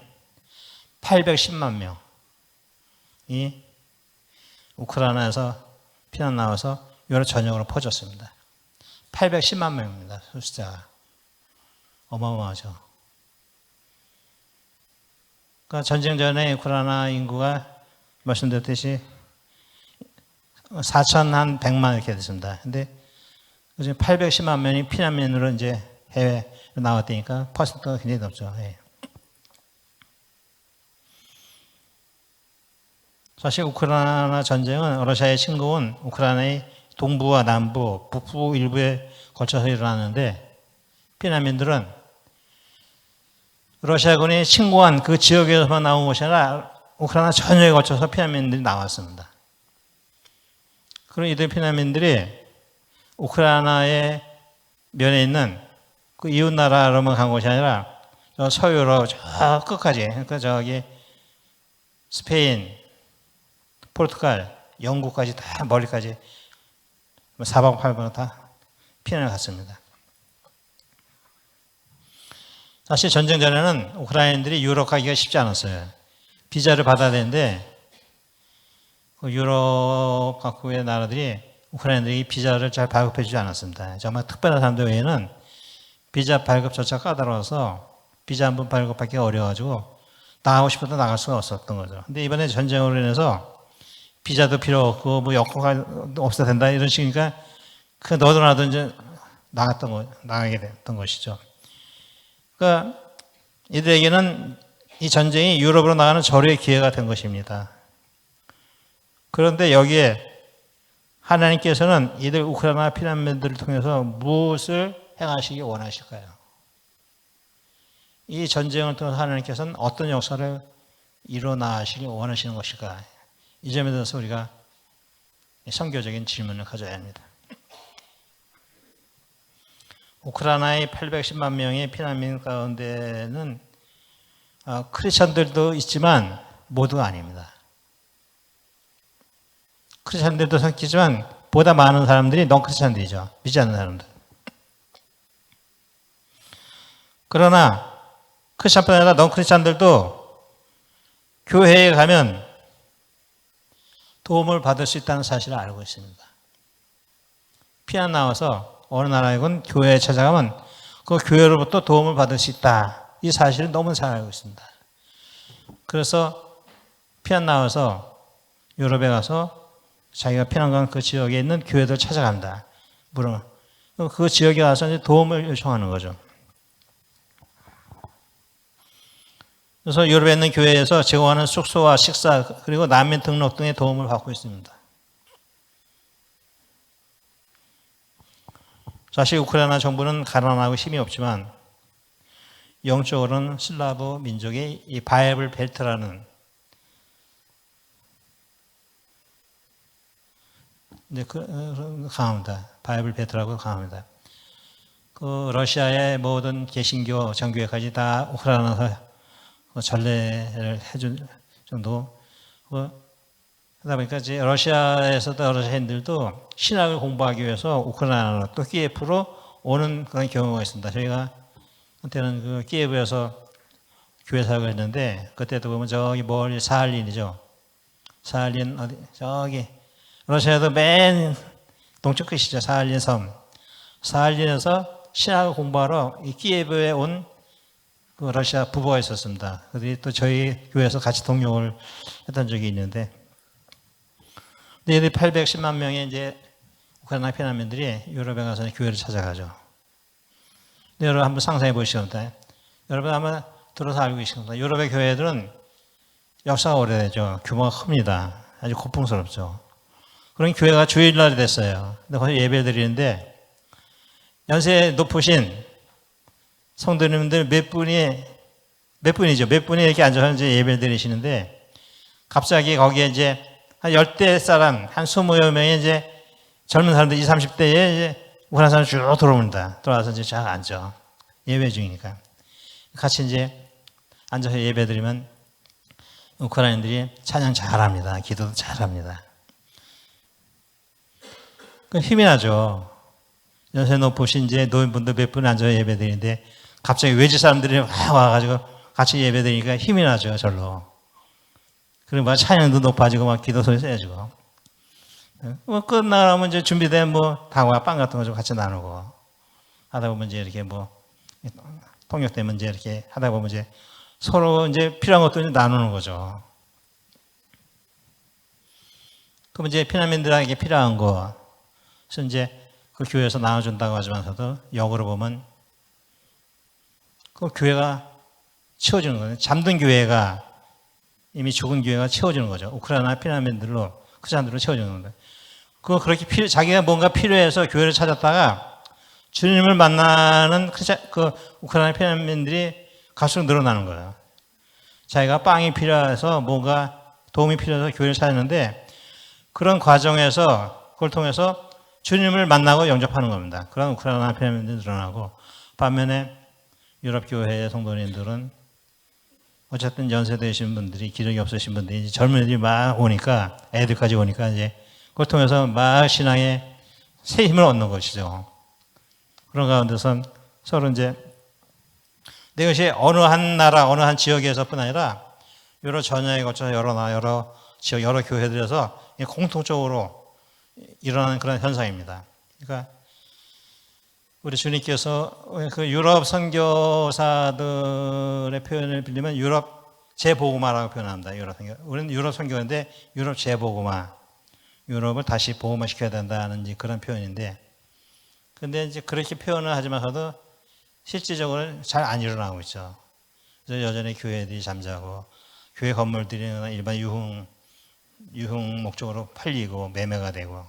810만 명이 우크라이나에서 피난 나와서 유럽 전역으로 퍼졌습니다. 810만 명입니다. 숫자가. 어마어마하죠. 그러니까 전쟁 전에 우크라이나 인구가 말씀드렸듯이 4,100만 이렇게 됐습니다. 근데 이제 810만 명이 피난민으로 이제 해외로 나왔다니까 퍼센트가 굉장히 높죠. 예. 사실 우크라이나 전쟁은 러시아의 침공은 우크라이나의 동부와 남부, 북부 일부에 걸쳐서 일어나는데 피난민들은 러시아군이 침공한 그 지역에서만 나온 것이 아니라 우크라이나 전역에 걸쳐서 피난민들이 나왔습니다. 그럼 이들 피난민들이 우크라이나의 면에 있는 그 이웃 나라로만 간 것이 아니라 저 서유럽 저 끝까지, 그러니까 저기 스페인, 포르투갈, 영국까지 다 멀리까지 4박 8일 다 피난을 갔습니다. 사실 전쟁 전에는 우크라이나인들이 유럽 가기가 쉽지 않았어요. 비자를 받아야 되는데 그 유럽 각국의 나라들이 우크라이나들이 비자를 잘 발급해 주지 않았습니다. 정말 특별한 사람들 외에는 비자 발급조차 까다로워서 비자 한 번 발급하기가 어려워가지고 나가고 싶어도 나갈 수가 없었던 거죠. 근데 이번에 전쟁으로 인해서 비자도 필요 없고 뭐 여권가 없어도 된다 이런 식이니까 그 너도 나도 이제 나가게 됐던 것이죠. 그러니까 이들에게는 이 전쟁이 유럽으로 나가는 절호의 기회가 된 것입니다. 그런데 여기에 하나님께서는 이들 우크라이나 피난민들을 통해서 무엇을 행하시기 원하실까요? 이 전쟁을 통해서 하나님께서는 어떤 역사를 일어나시기 원하시는 것일까? 이 점에 대해서 우리가 선교적인 질문을 가져야 합니다. 우크라이나의 810만 명의 피난민 가운데는 크리스천들도 있지만 모두가 아닙니다. 크리스천들도 섞이지만 보다 많은 사람들이 넌크리스천들이죠. 믿지 않는 사람들. 그러나 크리스천뿐 아니라 넌크리스천들도 교회에 가면 도움을 받을 수 있다는 사실을 알고 있습니다. 피난 나와서 어느 나라에건 교회에 찾아가면 그 교회로부터 도움을 받을 수 있다. 이 사실을 너무 잘 알고 있습니다. 그래서 피난 나와서 유럽에 가서 자기가 피난 간 그 지역에 있는 교회들 찾아간다. 물론 그 지역에 가서 이제 도움을 요청하는 거죠. 그래서 유럽에 있는 교회에서 제공하는 숙소와 식사 그리고 난민 등록 등의 도움을 받고 있습니다. 사실 우크라이나 정부는 가난하고 힘이 없지만 영적으로는 슬라브 민족의 이 바이블 벨트라는 강합니다. 바이블 벨트라고 강합니다. 그 러시아의 모든 개신교 정교회까지 다 우크라이나에서 전례를 해준 정도. 그러다 보니까 이제 러시아에서도 러시아인들도 신학을 공부하기 위해서 우크라이나로 또 키예프로 오는 그런 경우가 있습니다. 저희가 한때는 그 키예프에서 교회 사역을 했는데 그때도 보면 저기 멀리 사할린이죠. 사할린 어디 저기 러시아도 맨 동쪽 끝이죠. 사할린 섬. 사할린에서 신학을 공부하러 이 키예프에 온 그 러시아 부부가 있었습니다. 그들이 또 저희 교회에서 같이 동역을 했던 적이 있는데, 근데 810만 명의 이제 우크라이나 피난민들이 유럽에 가서 교회를 찾아가죠. 근데 여러분 한번 상상해 보시기 바랍니다. 여러분 아마 들어서 알고 계실 겁니다. 유럽의 교회들은 역사가 오래되죠. 규모가 큽니다. 아주 고풍스럽죠. 그런 교회가 주일날이 됐어요. 근데 거기서 예배 드리는데 연세 높으신 성도님들 몇 분이 이렇게 앉아서 이제 예배를 드리시는데 갑자기 거기에 이제 한 10대 사람, 한 20여 명의 이제 젊은 사람들 20, 30대에 이제 우크라이나 사람 쭉 들어옵니다. 들어와서 이제 쫙 앉아. 예배 중이니까. 같이 이제 앉아서 예배 드리면 우크라이나인들이 찬양 잘합니다. 기도도 잘합니다. 그 힘이 나죠. 연세 높으신 이제 노인분들 몇 분 앉아서 예배 드리는데 갑자기 외지 사람들이 와가지고 같이 예배 드리니까 힘이 나죠, 절로. 그리고 막 찬양도 높아지고 막 기도 소리 세지고. 뭐 끝나면 이제 준비된 뭐 다과 빵 같은 거 좀 같이 나누고 하다 보면 이제 이렇게 뭐 통역되면 이제 이렇게 하다 보면 이제 서로 이제 필요한 것도 이제 나누는 거죠. 그럼 이제 피난민들에게 필요한 거, 그래서 이제 그 교회에서 나눠준다고 하지만서도 역으로 보면 그 교회가 채워주는 거예요. 잠든 교회가 이미 죽은 교회가 채워주는 거죠. 우크라이나 피난민들로 그 사람들로 채워주는 건데, 그거 그렇게 자기가 뭔가 필요해서 교회를 찾았다가 주님을 만나는 그 우크라이나 피난민들이 갈수록 늘어나는 거예요. 자기가 빵이 필요해서 뭔가 도움이 필요해서 교회를 찾았는데 그런 과정에서 그걸 통해서 주님을 만나고 영접하는 겁니다. 그런 우크라이나 피난민들이 늘어나고, 반면에 유럽 교회의 성도님들은 어쨌든 연세되신 분들이, 기력이 없으신 분들이, 젊은이들이 막 오니까, 애들까지 오니까 이제 그걸 통해서 막 신앙에 새 힘을 얻는 것이죠. 그런 가운데서 서로 이제 근데 이것이 어느 한 나라, 어느 한 지역에서뿐 아니라 여러 전야에 거쳐서 여러 나라, 여러 지역, 여러 교회들에서 공통적으로 일어나는 그런 현상입니다. 그러니까 우리 주님께서 그 유럽 선교사들의 표현을 빌리면 유럽 재복음화라고 표현합니다. 유럽 선교. 우리는 유럽 선교인데 유럽 재복음화. 유럽을 다시 복음화 시켜야 된다는 그런 표현인데, 근데 이제 그렇게 표현을 하지만서도 실질적으로 잘 안 일어나고 있죠. 그래서 여전히 교회들이 잠자고, 교회 건물들이 일반 유흥 목적으로 팔리고 매매가 되고,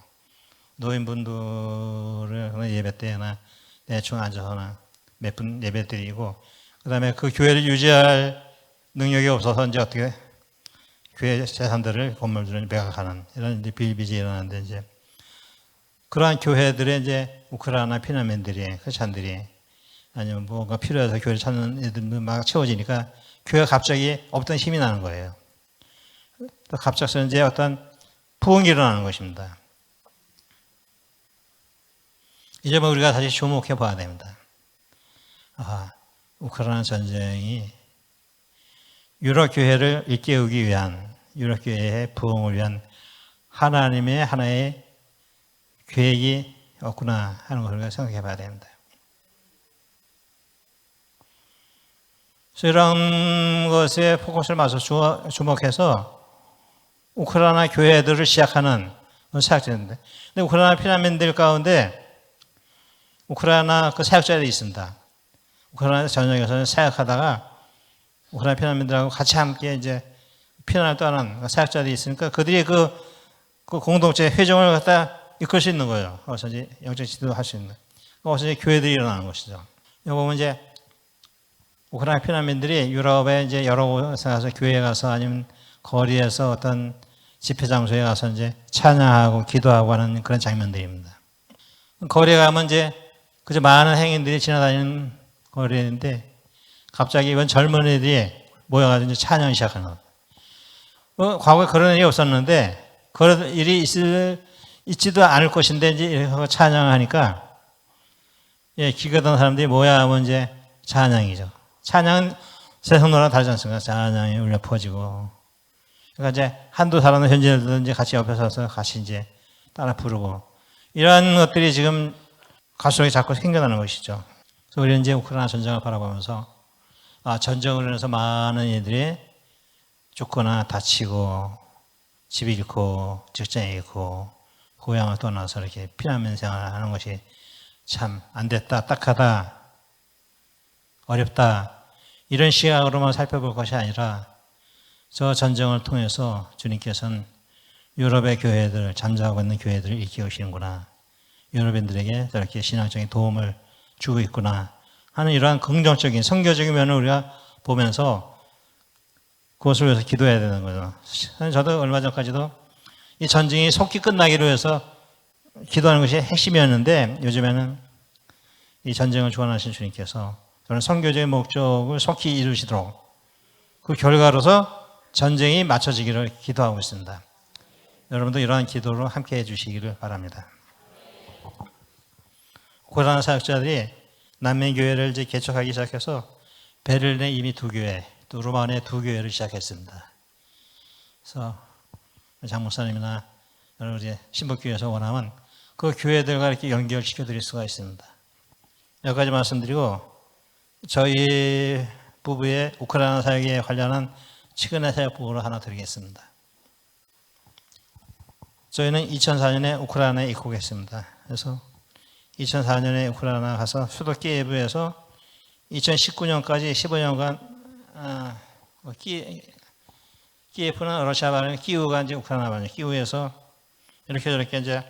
노인분들을 예배 때나 대충 앉아서나 몇 분 예배 드리고, 그 다음에 그 교회를 유지할 능력이 없어서 이제 어떻게 교회 재산들을 건물들을 매각하는 이런 이제 비일비재 일어나는데, 이제 그러한 교회들의 이제 우크라이나 피난민들이, 크리스찬들이 아니면 뭐가 필요해서 교회를 찾는 애들도 막 채워지니까 교회가 갑자기 없던 힘이 나는 거예요. 또 갑작스레 이제 어떤 부흥이 일어나는 것입니다. 이제 뭐 우리가 다시 주목해 봐야 됩니다. 우크라이나 전쟁이 유럽 교회를 일깨우기 위한, 유럽 교회의 부흥을 위한 하나님의 하나의 계획이 없구나 하는 것을 우리가 생각해 봐야 됩니다. 그래서 이런 것에 포커스를 맞춰서 주목해서 우크라이나 교회들을 시작하는 사역자인데, 근데 우크라이나 피난민들 가운데 우크라이나 그 사역자들이 있습니다. 우크라이나 전역에서 사역하다가 우크라이나 피난민들하고 같이 함께 이제 피난을 떠난 사역자들이 있으니까 그들이 그 공동체 회정을 갖다 이끌 수 있는 거예요. 거기서 이제 영적 지도도 할 수 있는. 거기서 이제 교회들이 일어나는 것이죠. 여기 보면 이제 우크라이나 피난민들이 유럽에 이제 여러 곳에 가서 교회에 가서 아니면 거리에서 어떤 집회 장소에 가서 이제 찬양하고 기도하고 하는 그런 장면들입니다. 거리에 가면 이제 그저 많은 행인들이 지나다니는 거리인데 갑자기 이번 젊은이들이 모여가지고 이제 찬양을 시작하는 거예요. 과거에 그런 일이 없었는데 그런 일이 있지도 않을 것인데 이제 이렇게 찬양하니까 기거던 사람들이 모여 하면 이제 찬양이죠. 찬양은 세상 노래랑 다르지 않습니까? 찬양이 울려 퍼지고. 그러니까 이제 한두 사람은 현지인들도 이제 같이 옆에 서서 같이 이제 따라 부르고. 이러한 것들이 지금 가슴에 자꾸 생겨나는 것이죠. 그래서 우리는 이제 우크라이나 전쟁을 바라보면서 전쟁으로 인해서 많은 이들이 죽거나 다치고 집 잃고 직장 잃고 고향을 떠나서 이렇게 피난민 생활을 하는 것이 참 안 됐다, 딱하다, 어렵다 이런 시각으로만 살펴볼 것이 아니라 저 전쟁을 통해서 주님께서는 유럽의 교회들, 잠자고 있는 교회들을 일깨우시는구나. 유럽인들에게 저렇게 신앙적인 도움을 주고 있구나 하는 이러한 긍정적인 선교적인 면을 우리가 보면서 그것을 위해서 기도해야 되는 거죠. 저도 얼마 전까지도 이 전쟁이 속히 끝나기로 해서 기도하는 것이 핵심이었는데 요즘에는 이 전쟁을 주관하신 주님께서 저는 선교적인 목적을 속히 이루시도록 그 결과로서 전쟁이 맞춰지기를 기도하고 있습니다. 여러분도 이러한 기도로 함께 해주시기를 바랍니다. 우크라이나 사역자들이 난민교회를 이제 개척하기 시작해서 베를린에 이미 2교회, 또 로마니아에 2교회를 시작했습니다. 그래서 장목사님이나 여러 우리 신복교회에서 원하면 그 교회들과 이렇게 연결시켜 드릴 수가 있습니다. 여기까지 말씀드리고 저희 부부의 우크라이나 사역에 관련한 최근의 사역 보고를 하나 드리겠습니다. 저희는 2004년에 우크라이나에 입국했습니다. 그래서 2004년에 우크라이나 가서 수도 키예브에서 2019년까지 15년간 키예프는 러시아 말이고 키우가 이제 우크라이나 말이에요. 키우에서 이렇게 저렇게 이제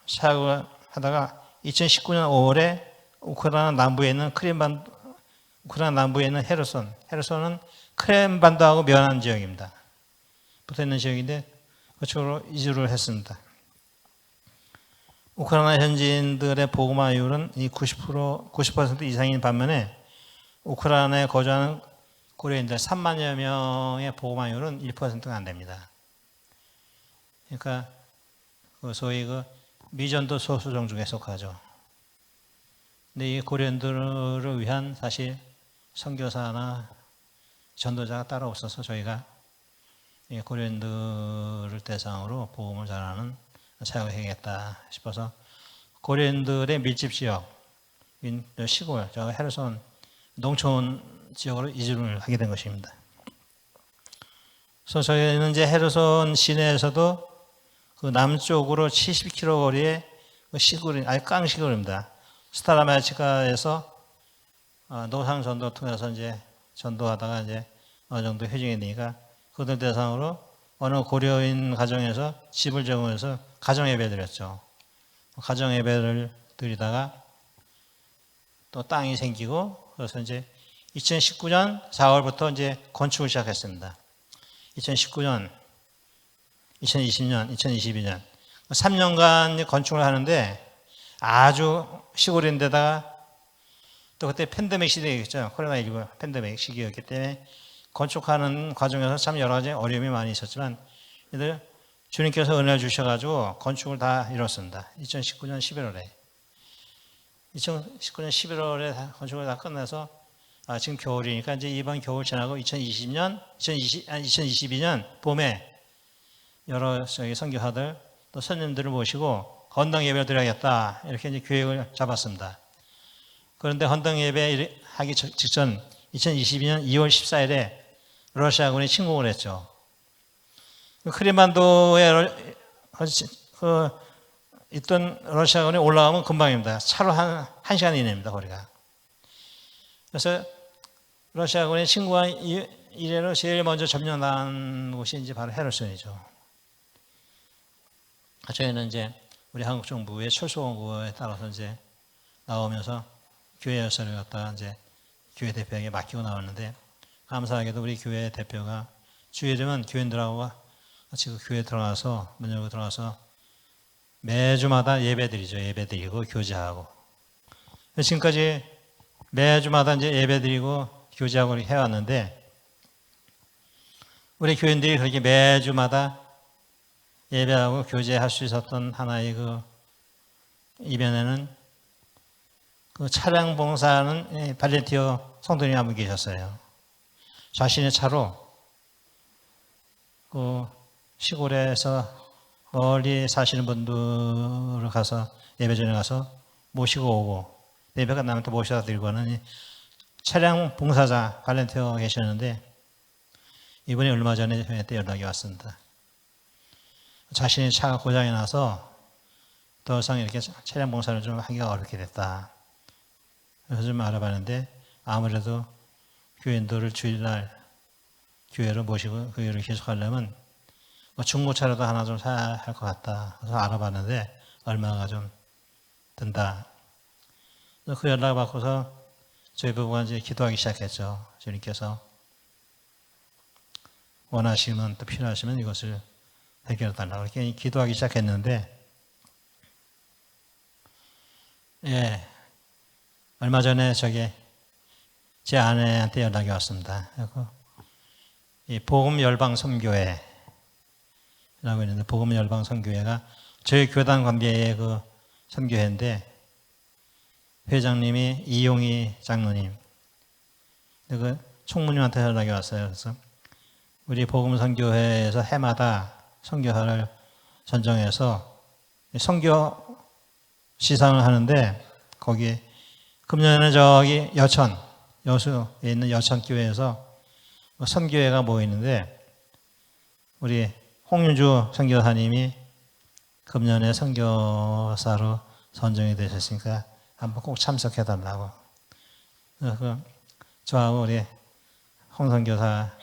사역을 하다가 2019년 5월에 우크라이나 남부에 있는 우크라이나 남부에 있는 헤르손은 크렘반도하고 면한 지역입니다. 붙어 있는 지역인데 그쪽으로 이주를 했습니다. 우크라이나 현지인들의 복음화율은 90% 이상인 반면에 우크라이나에 거주하는 고려인들 3만여 명의 복음화율은 1%가 안 됩니다. 그러니까 소위 미전도 소수종족에 속하죠. 근데 이 고려인들을 위한 사실 선교사나 전도자가 따로 없어서 저희가 고려인들을 대상으로 복음을 전하는 사역을 해야겠다 싶어서 고려인들의 밀집 지역, 시골, 저 헤르손 농촌 지역으로 이주를 하게 된 것입니다. 그래서 저희는 이제 헤르손 시내에서도 그 남쪽으로 70km 거리에 시골이, 아니 깡시골입니다. 스타라마치카에서 노상 전도 통해서 이제 전도하다가 이제 어느 정도 회중이 되니까 그들 대상으로 어느 고려인 가정에서 집을 제공해서 가정 예배 드렸죠. 가정 예배를 드리다가 또 땅이 생기고 그래서 이제 2019년 4월부터 이제 건축을 시작했습니다. 2019년, 2020년, 2022년 3년간 건축을 하는데 아주 시골인데다가 또 그때 팬데믹 시대였죠. 코로나19 팬데믹 시기였기 때문에 건축하는 과정에서 참 여러 가지 어려움이 많이 있었지만 주님께서 은혜를 주셔가지고 건축을 다 이뤘습니다. 2019년 11월에. 2019년 11월에 건축을 다 끝내서 지금 겨울이니까 이제 이번 겨울 지나고 2022년 봄에 여러 선교사들 또 손님들을 모시고 헌당 예배를 드려야겠다 이렇게 이제 계획을 잡았습니다. 그런데 헌당 예배 하기 직전 2022년 2월 14일에 러시아군이 침공을 했죠. 크림반도에 있던 러시아군이 올라가면 금방입니다. 차로 한 시간 이내입니다, 거리가. 그래서 러시아군이 침공한 이래로 제일 먼저 점령한 곳이 이제 바로 헤르손이죠. 저희는 이제 우리 한국 정부의 철수 권고에 따라서 이제 나오면서 교회 열쇠를 갖다가 이제 교회 대표에게 맡기고 나왔는데 감사하게도 우리 교회 대표가 주일에 되면 교인들하고 같이 그 교회에 들어가서 문 열고 들어가서 매주마다 예배드리죠. 예배드리고 교제하고 지금까지 매주마다 이제 예배드리고 교제하고 해왔는데 우리 교인들이 그렇게 매주마다 예배하고 교제할 수 있었던 하나의 그 이변에는 그 차량 봉사하는 발렌티어 성도님이 한 분 계셨어요. 자신의 차로 그 시골에서 멀리 사시는 분들을 가서 예배전에 가서 모시고 오고 예배가 나면 또 모셔다 드리고 하는 차량 봉사자 발렌티어 계셨는데 이분이 얼마 전에 저희한테 연락이 왔습니다. 자신의 차가 고장이 나서 더 이상 이렇게 차량 봉사를 좀 하기가 어렵게 됐다. 그래서 좀 알아봤는데 아무래도 교인들을 주일날 교회로 모시고 그 일을 계속하려면 중고차라도 하나 좀 사야 할 것 같다. 그래서 알아봤는데 얼마가 좀 든다. 그 연락을 받고서 저희 부부가 이제 기도하기 시작했죠. 주님께서 원하시면 또 필요하시면 이것을 해결해 달라고 이렇게 기도하기 시작했는데 얼마 전에 제 아내한테 연락이 왔습니다. 이 복음 열방 선교회라고 있는데 복음 열방 선교회가 저희 교단 관계의 그 선교회인데 회장님이 이용희 장로님 그 총무님한테 연락이 왔어요. 그래서 우리 복음 선교회에서 해마다 선교사를 선정해서 선교 시상을 하는데 거기에 금년에는 저기 여수에 있는 여천교회에서 선교회가 모이는데 우리 홍윤주 선교사님이 금년에 선교사로 선정이 되셨으니까 한번 꼭 참석해 달라고. 저하고 우리 홍 선교사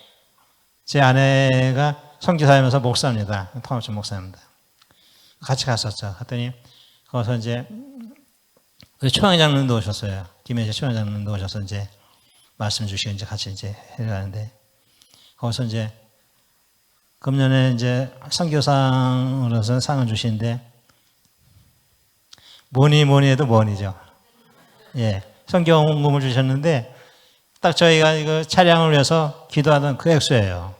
제 아내가 선교사이면서 목사입니다. 통합주 목사입니다. 같이 갔었죠. 갔더니 거기서 이제 우리 초양장로님도 오셨어요. 김혜재 초양장로님도 오셔서 이제 말씀 주시고 이제 같이 이제 해가는데 거기서 이제 금년에 이제 선교상으로서 상을 주시는데 뭐니 해도 뭐니죠. 선교원금을 주셨는데 딱 저희가 이거 차량을 위해서 기도하던 그 액수예요.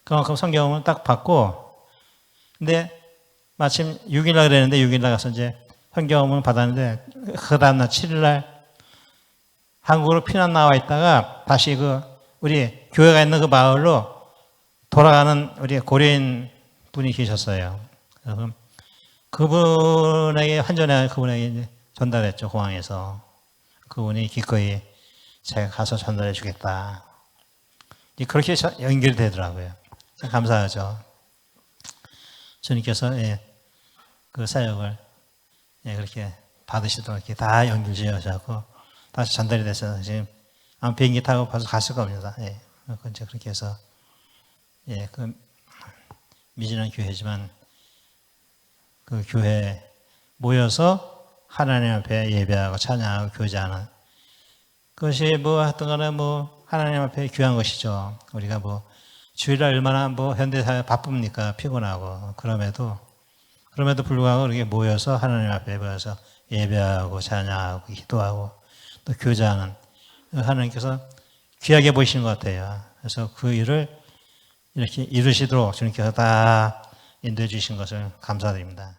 그만큼 선교원금을 딱 받고 근데 마침 6일날 그랬는데 6일날 가서 이제 선교원금을 받았는데 그 다음날 7일날 한국으로 피난 나와 있다가 다시 우리 교회가 있는 그 마을로 돌아가는 우리 고려인 분이 계셨어요. 그래서 그분에게 환전해 그분에게 이제 전달했죠, 공항에서. 그분이 기꺼이 제가 가서 전달해 주겠다. 그렇게 연결이 되더라고요. 감사하죠. 주님께서 그 사역을 그렇게 받으시도록 이렇게 다 연결지어서 다시 전달이 돼서 지금 아마 비행기 타고 벌써 갔을 겁니다. 이제 그렇게 해서 그 미진한 교회지만 그 교회 모여서 하나님 앞에 예배하고 찬양하고 교제하는 그것이 하여튼 간에 하나님 앞에 귀한 것이죠. 우리가 주일날 얼마나 현대사회 바쁩니까? 피곤하고. 그럼에도 불구하고 이렇게 모여서 하나님 앞에 모여서 예배하고 찬양하고 기도하고 또 교제하는 하나님께서 귀하게 보시는 것 같아요. 그래서 그 일을 이렇게 이루시도록 주님께서 다 인도해 주신 것을 감사드립니다.